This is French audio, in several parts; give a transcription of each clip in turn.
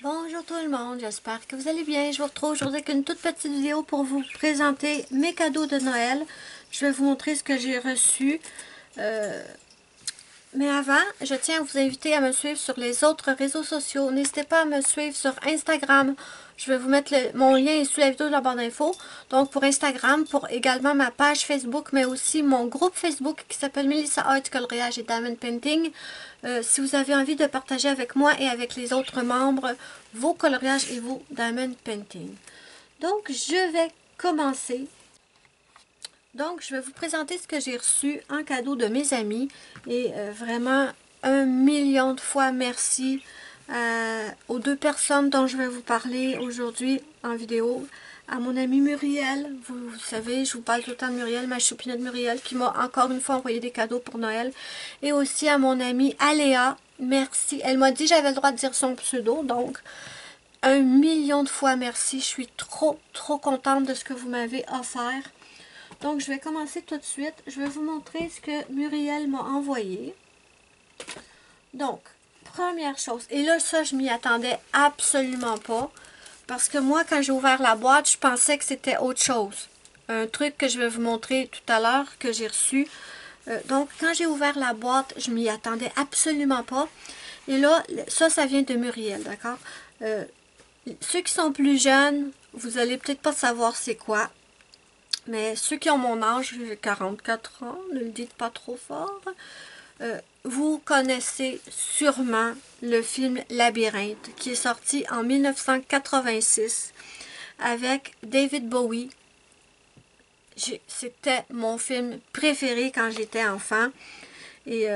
Bonjour tout le monde, j'espère que vous allez bien. Je vous retrouve aujourd'hui avec une toute petite vidéo pour vous présenter mes cadeaux de Noël. Je vais vous montrer ce que j'ai reçu. Mais avant, je tiens à vous inviter à me suivre sur les autres réseaux sociaux. N'hésitez pas à me suivre sur Instagram. Je vais vous mettre mon lien sous la vidéo de la barre d'infos. Donc pour Instagram, pour également ma page Facebook, mais aussi mon groupe Facebook qui s'appelle Melissa Art Coloriage et Diamond Painting. Si vous avez envie de partager avec moi et avec les autres membres vos coloriages et vos Diamond Painting. Donc je vais commencer. Donc, je vais vous présenter ce que j'ai reçu en cadeau de mes amis. Et vraiment, 1 million de fois merci aux deux personnes dont je vais vous parler aujourd'hui en vidéo. À mon amie Muriel, vous savez, je vous parle tout le temps de Muriel, ma choupinette Muriel, qui m'a encore une fois envoyé des cadeaux pour Noël. Et aussi à mon amie Aléa, merci. Elle m'a dit que j'avais le droit de dire son pseudo, donc 1 million de fois merci. Je suis trop contente de ce que vous m'avez offert. Donc, je vais commencer tout de suite. Je vais vous montrer ce que Muriel m'a envoyé. Donc, première chose. Et là, ça, je m'y attendais absolument pas. Parce que moi, quand j'ai ouvert la boîte, je pensais que c'était autre chose. Un truc que je vais vous montrer tout à l'heure, que j'ai reçu. Donc, quand j'ai ouvert la boîte, je m'y attendais absolument pas. Et là, ça vient de Muriel, d'accord? Ceux qui sont plus jeunes, vous allez peut-être pas savoir c'est quoi. Mais ceux qui ont mon âge, j'ai 44 ans, ne le dites pas trop fort, vous connaissez sûrement le film Labyrinthe, qui est sorti en 1986 avec David Bowie. C'était mon film préféré quand j'étais enfant. Et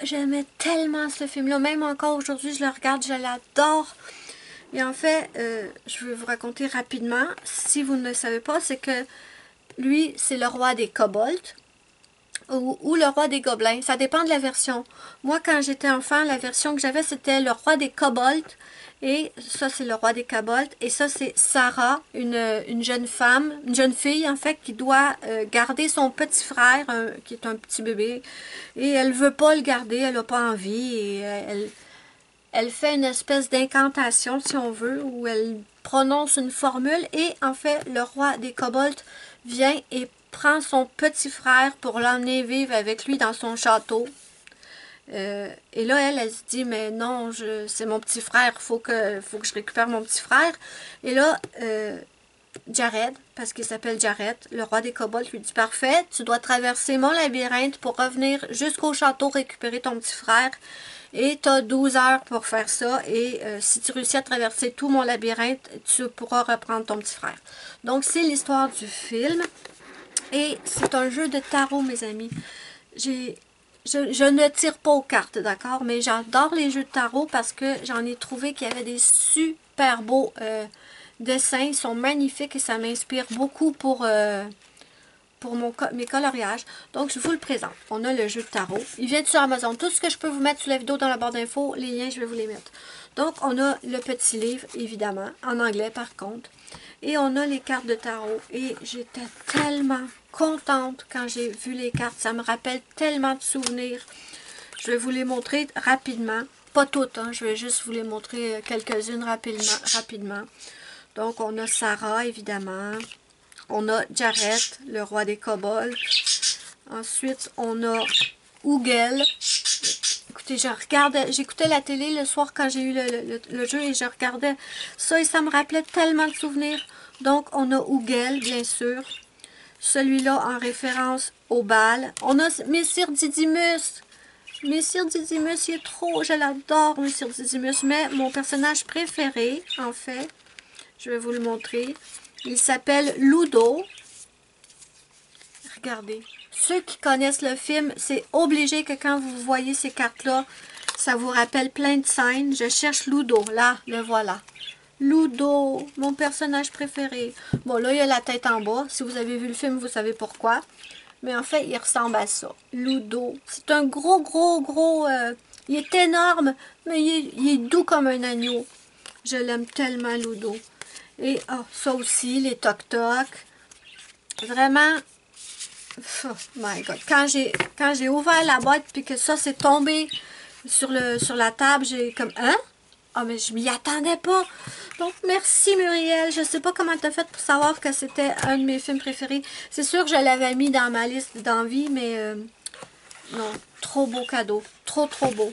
j'aimais tellement ce film-là. Même encore aujourd'hui, je le regarde, je l'adore. Et en fait, je vais vous raconter rapidement, si vous ne le savez pas, c'est que lui, c'est le roi des kobolds ou le roi des gobelins. Ça dépend de la version. Moi, quand j'étais enfant, la version que j'avais, c'était le roi des kobolds. Et ça, c'est le roi des kobolds. Et ça, c'est Sarah, une jeune femme, une jeune fille, en fait, qui doit garder son petit frère, qui est un petit bébé. Et elle veut pas le garder, elle n'a pas envie. Et elle fait une espèce d'incantation, si on veut, où elle prononce une formule. Et en fait, le roi des kobolds vient et prend son petit frère pour l'emmener vivre avec lui dans son château. Et là, elle se dit, mais non, c'est mon petit frère, faut que je récupère mon petit frère. Et là, Jared, parce qu'il s'appelle Jared, le roi des kobolds, lui dit, parfait, tu dois traverser mon labyrinthe pour revenir jusqu'au château récupérer ton petit frère. Et tu as 12 heures pour faire ça. Et si tu réussis à traverser tout mon labyrinthe, tu pourras reprendre ton petit frère. Donc, c'est l'histoire du film. Et c'est un jeu de tarot, mes amis. Je ne tire pas aux cartes, d'accord? Mais j'adore les jeux de tarot parce que j'en ai trouvé qu'il y avait des super beaux dessins. Ils sont magnifiques et ça m'inspire beaucoup pour mes coloriages. Donc, je vous le présente. On a le jeu de tarot. Il vient sur Amazon. Tout ce que je peux vous mettre sous la vidéo dans la barre d'infos, les liens, je vais vous les mettre. Donc, on a le petit livre, évidemment, en anglais par contre. Et on a les cartes de tarot. Et j'étais tellement contente quand j'ai vu les cartes. Ça me rappelle tellement de souvenirs. Je vais vous les montrer rapidement. Pas toutes, hein. Je vais juste vous les montrer quelques-unes rapidement. Donc, on a Sarah, évidemment. On a Jared, le roi des kobolds. Ensuite, on a Oogel. Écoutez, j'écoutais la télé le soir quand j'ai eu le jeu et je regardais ça et ça me rappelait tellement de souvenirs. Donc, on a Oogel, bien sûr. Celui-là en référence au bal. On a Messire Didymus. Messire Didymus, il est trop... Je l'adore, Messire Didymus. Mais mon personnage préféré, en fait, je vais vous le montrer. Il s'appelle Ludo. Regardez. Ceux qui connaissent le film, c'est obligé que quand vous voyez ces cartes-là, ça vous rappelle plein de scènes. Je cherche Ludo. Là, le voilà. Ludo, mon personnage préféré. Bon, là, il a la tête en bas. Si vous avez vu le film, vous savez pourquoi. Mais en fait, il ressemble à ça. Ludo. C'est un gros... il est énorme, mais il est doux comme un agneau. Je l'aime tellement, Ludo. Et oh, ça aussi, les toc-toc. Vraiment, oh my God. Quand j'ai ouvert la boîte puis que ça s'est tombé sur la table, j'ai comme, hein? Ah, mais je m'y attendais pas. Donc, merci Muriel. Je sais pas comment tu as fait pour savoir que c'était un de mes films préférés. C'est sûr que je l'avais mis dans ma liste d'envie, mais non, trop beau cadeau. Trop, trop beau.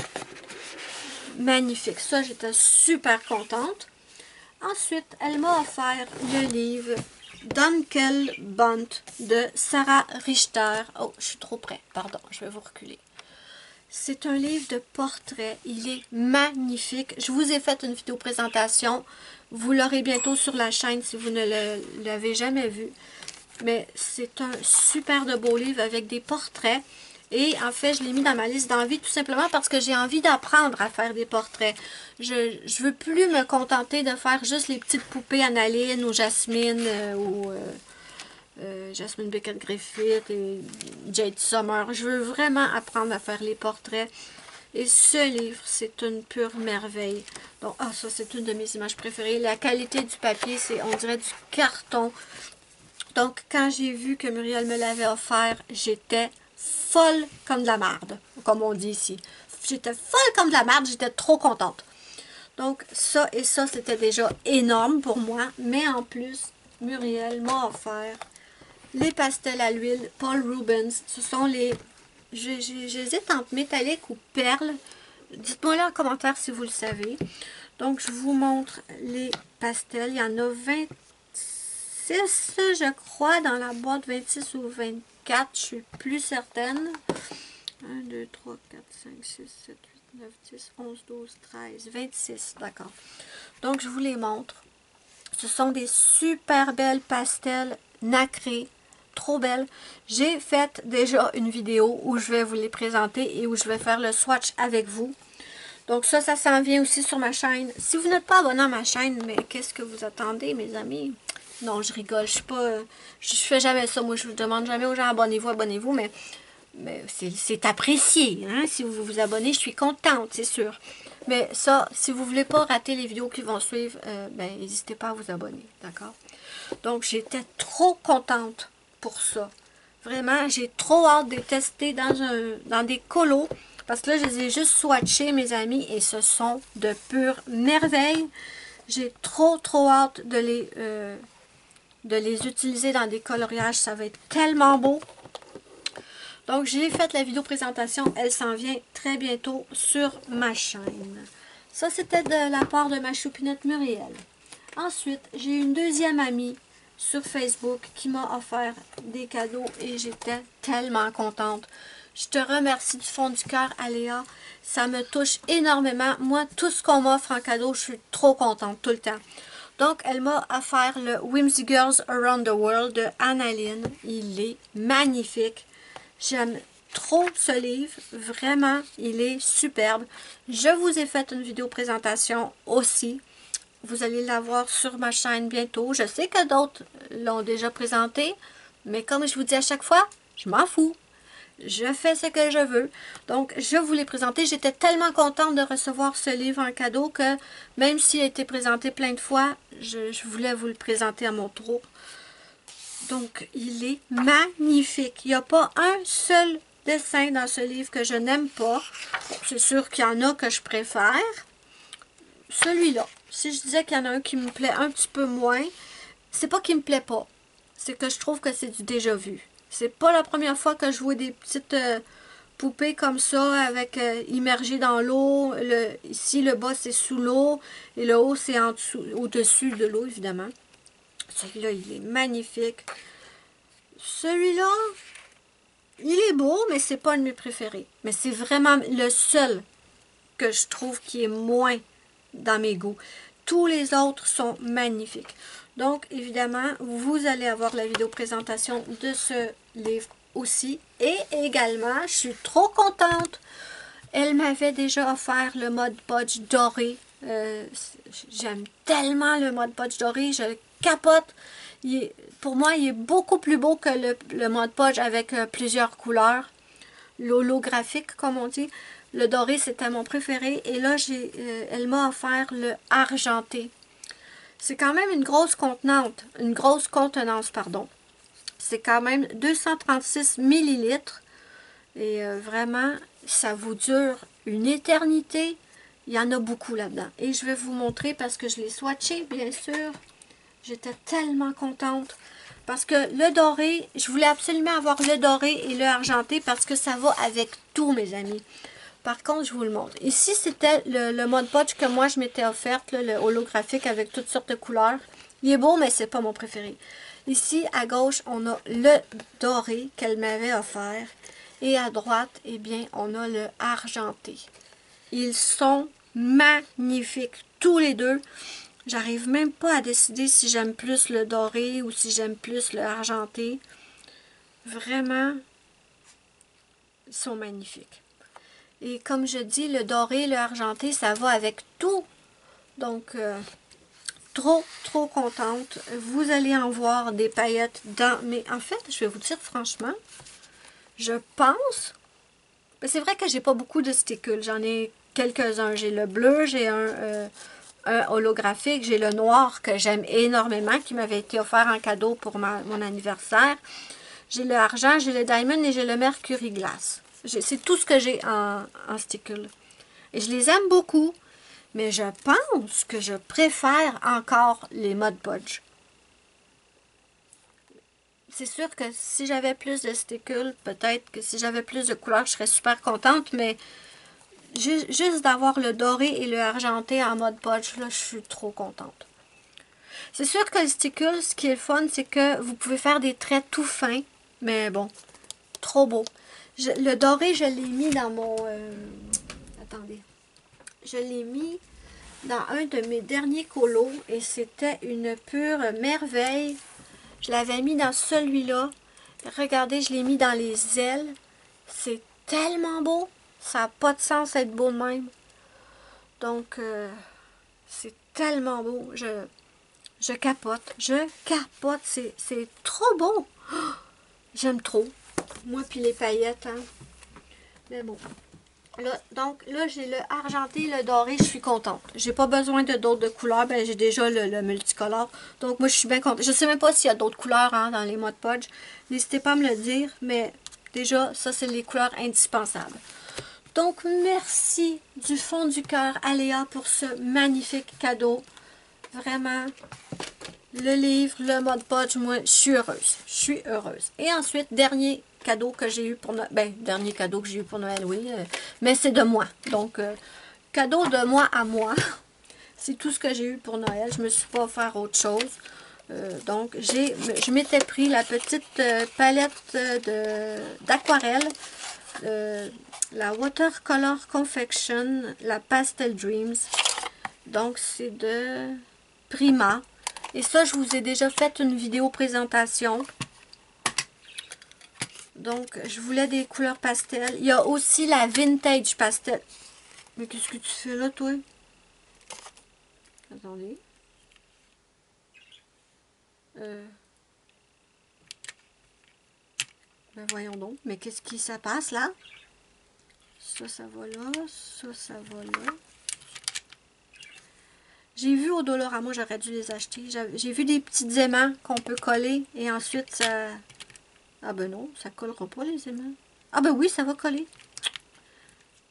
Magnifique. Ça, j'étais super contente. Ensuite, elle m'a offert le livre Dunkel Bunt de Sarah Richter. Oh, je suis trop près. Pardon, je vais vous reculer. C'est un livre de portraits. Il est magnifique. Je vous ai fait une vidéo présentation. Vous l'aurez bientôt sur la chaîne si vous ne l'avez jamais vu. Mais c'est un super de beau livre avec des portraits. Et en fait, je l'ai mis dans ma liste d'envie tout simplement parce que j'ai envie d'apprendre à faire des portraits. Je veux plus me contenter de faire juste les petites poupées Annaline ou Jasmine Jasmine Beckett-Griffith et Jade Summer. Je veux vraiment apprendre à faire les portraits. Et ce livre, c'est une pure merveille. Donc, ça, c'est une de mes images préférées. La qualité du papier, c'est, on dirait, du carton. Donc, quand j'ai vu que Muriel me l'avait offert, j'étais folle comme de la marde, comme on dit ici. J'étais folle comme de la marde, j'étais trop contente. Donc, ça et ça, c'était déjà énorme pour moi. Mais en plus, Muriel m'a offert les pastels à l'huile Paul Rubens. Ce sont les... J'hésite entre métallique ou perles. Dites-moi là en commentaire si vous le savez. Donc, je vous montre les pastels. Il y en a 26, je crois, dans la boîte. 26 ou 24, je suis plus certaine. 1, 2, 3, 4, 5, 6, 7, 8, 9, 10, 11, 12, 13, 26. D'accord. Donc, je vous les montre. Ce sont des super belles pastels nacrés. Trop belles. J'ai fait déjà une vidéo où je vais vous les présenter et où je vais faire le swatch avec vous. Donc ça s'en vient aussi sur ma chaîne. Si vous n'êtes pas abonné à ma chaîne, mais qu'est-ce que vous attendez, mes amis? Non, je rigole. Je suis pas... je fais jamais ça. Moi, je vous demande jamais aux gens abonnez-vous, mais c'est apprécié. Hein? Si vous vous abonnez, je suis contente, c'est sûr. Mais ça, si vous ne voulez pas rater les vidéos qui vont suivre, n'hésitez pas à vous abonner, d'accord? Donc, j'étais trop contente pour ça. Vraiment, j'ai trop hâte de tester dans des colos. Parce que là, je les ai juste swatchés, mes amis, et ce sont de pures merveilles. J'ai trop hâte de les utiliser dans des coloriages. Ça va être tellement beau. Donc, j'ai fait la vidéo présentation. Elle s'en vient très bientôt sur ma chaîne. Ça, c'était de la part de ma choupinette Muriel. Ensuite, j'ai une deuxième amie sur Facebook qui m'a offert des cadeaux et j'étais tellement contente. Je te remercie du fond du cœur, Aléa. Ça me touche énormément. Moi, tout ce qu'on m'offre en cadeau, je suis trop contente tout le temps. Donc, elle m'a offert le Whimsy Girls Around the World de Annaline. Il est magnifique. J'aime trop ce livre. Vraiment, il est superbe. Je vous ai fait une vidéo présentation aussi. Vous allez la voir sur ma chaîne bientôt. Je sais que d'autres l'ont déjà présenté, mais comme je vous dis à chaque fois, je m'en fous. Je fais ce que je veux. Donc, je vous l'ai présenté. J'étais tellement contente de recevoir ce livre en cadeau que même s'il a été présenté plein de fois, je voulais vous le présenter à mon tour. Donc, il est magnifique. Il n'y a pas un seul dessin dans ce livre que je n'aime pas. C'est sûr qu'il y en a que je préfère. Celui-là, si je disais qu'il y en a un qui me plaît un petit peu moins, c'est pas qu'il me plaît pas. C'est que je trouve que c'est du déjà vu. C'est pas la première fois que je vois des petites poupées comme ça, avec immergées dans l'eau. Ici, le bas, c'est sous l'eau. Et le haut, c'est en dessous, au-dessus de l'eau, évidemment. Celui-là, il est magnifique. Celui-là, il est beau, mais c'est pas un de mes préférés. Mais c'est vraiment le seul que je trouve qui est moins dans mes goûts. Tous les autres sont magnifiques. Donc, évidemment, vous allez avoir la vidéo présentation de ce livre aussi. Et également, je suis trop contente. Elle m'avait déjà offert le Mod Podge doré. J'aime tellement le Mod Podge doré. Je le capote. Pour moi, il est beaucoup plus beau que le Mod Podge avec plusieurs couleurs. L'holographique, comme on dit. Le doré, c'était mon préféré. Et là, elle m'a offert le argenté. C'est quand même une grosse contenance, pardon. C'est quand même 236 millilitres. Et vraiment, ça vous dure une éternité. Il y en a beaucoup là-dedans. Et je vais vous montrer parce que je l'ai swatché, bien sûr. J'étais tellement contente. Parce que le doré, je voulais absolument avoir le doré et le argenté parce que ça va avec tout, mes amis. Par contre, je vous le montre. Ici, c'était le Mod Podge que moi, je m'étais offerte, là, le holographique avec toutes sortes de couleurs. Il est beau, mais c'est pas mon préféré. Ici, à gauche, on a le doré qu'elle m'avait offert. Et à droite, eh bien, on a le argenté. Ils sont magnifiques, tous les deux. J'arrive même pas à décider si j'aime plus le doré ou si j'aime plus le argenté. Vraiment, ils sont magnifiques. Et comme je dis, le doré, le argenté, ça va avec tout. Donc, trop contente. Vous allez en voir des paillettes dans... Mais en fait, je vais vous dire franchement, je pense... C'est vrai que j'ai pas beaucoup de stickles. J'en ai quelques-uns. J'ai le bleu, j'ai un holographique, j'ai le noir que j'aime énormément, qui m'avait été offert en cadeau pour mon anniversaire. J'ai le argent, j'ai le diamond et j'ai le mercury glace. C'est tout ce que j'ai en stickle. Et je les aime beaucoup, mais je pense que je préfère encore les Mod Podge. C'est sûr que si j'avais plus de stickles, peut-être que si j'avais plus de couleurs, je serais super contente, mais juste d'avoir le doré et le argenté en Mod Podge, là, je suis trop contente. C'est sûr que le stickle, ce qui est le fun, c'est que vous pouvez faire des traits tout fins, mais bon, trop beau. Le doré, je l'ai mis dans mon... attendez. Je l'ai mis dans un de mes derniers colos et c'était une pure merveille. Je l'avais mis dans celui-là. Regardez, je l'ai mis dans les ailes. C'est tellement beau. Ça n'a pas de sens d'être beau de même. Donc, c'est tellement beau. Je capote. Je capote. C'est trop beau. Oh, j'aime trop. Moi, puis les paillettes, hein. Mais bon. Là, donc, là, j'ai le argenté, le doré, je suis contente. J'ai pas besoin de d'autres couleurs. Ben, j'ai déjà le multicolore. Donc, moi, je suis bien contente. Je sais même pas s'il y a d'autres couleurs hein, dans les Mod Podge. N'hésitez pas à me le dire. Mais déjà, ça, c'est les couleurs indispensables. Donc, merci du fond du cœur à Léa pour ce magnifique cadeau. Vraiment, le livre, le Mod Podge, moi, je suis heureuse. Je suis heureuse. Et ensuite, dernier cadeau que j'ai eu pour Noël. Ben, dernier cadeau que j'ai eu pour Noël, oui. Mais c'est de moi. Donc, cadeau de moi à moi. C'est tout ce que j'ai eu pour Noël. Je ne me suis pas offert autre chose. Donc, je m'étais pris la petite palette d'aquarelle. La Watercolor Confection, la Pastel Dreams. Donc, c'est de Prima. Et ça, je vous ai déjà fait une vidéo présentation. Donc, je voulais des couleurs pastel. Il y a aussi la Vintage Pastel. Mais qu'est-ce que tu fais là, toi? Attendez. Ben voyons donc. Mais qu'est-ce qui ça passe là? Ça va là. Ça va là. J'ai vu au Dollarama, j'aurais dû les acheter. J'ai vu des petits aimants qu'on peut coller. Et ensuite, ça... Ah ben non, ça collera pas les aimants. Ah ben oui, ça va coller.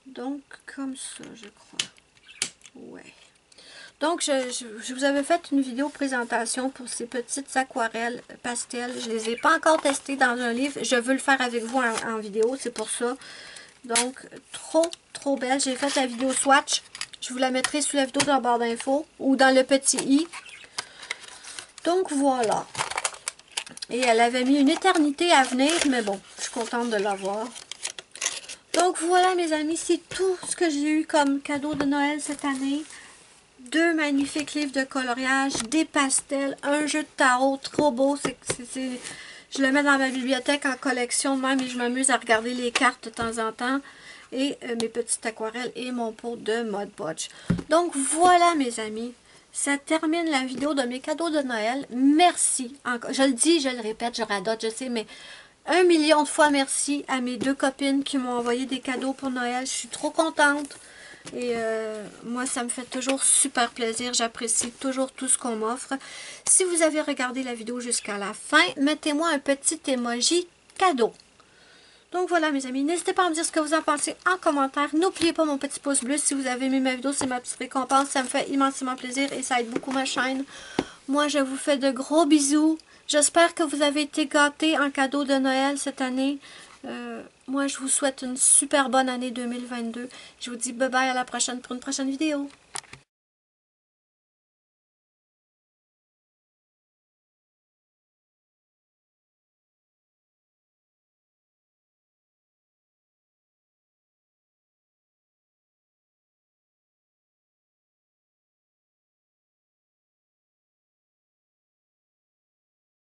Donc, comme ça, je crois. Ouais. Donc, je vous avais fait une vidéo présentation pour ces petites aquarelles pastel. Je ne les ai pas encore testées dans un livre. Je veux le faire avec vous en vidéo, c'est pour ça. Donc, trop belle. J'ai fait la vidéo swatch. Je vous la mettrai sous la vidéo dans la barre d'infos ou dans le petit i. Donc, voilà. Et elle avait mis une éternité à venir, mais bon, je suis contente de l'avoir. Donc, voilà, mes amis, c'est tout ce que j'ai eu comme cadeau de Noël cette année. 2 magnifiques livres de coloriage, des pastels, un jeu de tarot trop beau. Je le mets dans ma bibliothèque en collection de même et je m'amuse à regarder les cartes de temps en temps. Et mes petites aquarelles et mon pot de Mod Podge. Donc voilà mes amis, ça termine la vidéo de mes cadeaux de Noël. Merci, je le dis, je le répète, je radote, je sais, mais 1 million de fois merci à mes 2 copines qui m'ont envoyé des cadeaux pour Noël. Je suis trop contente. Et moi, ça me fait toujours super plaisir. J'apprécie toujours tout ce qu'on m'offre. Si vous avez regardé la vidéo jusqu'à la fin, mettez-moi un petit emoji cadeau. Donc voilà mes amis, n'hésitez pas à me dire ce que vous en pensez en commentaire. N'oubliez pas mon petit pouce bleu si vous avez aimé ma vidéo, c'est ma petite récompense. Ça me fait immensément plaisir et ça aide beaucoup ma chaîne. Moi, je vous fais de gros bisous. J'espère que vous avez été gâtés en cadeau de Noël cette année. Moi, je vous souhaite une super bonne année 2022. Je vous dis bye bye à la prochaine pour une prochaine vidéo.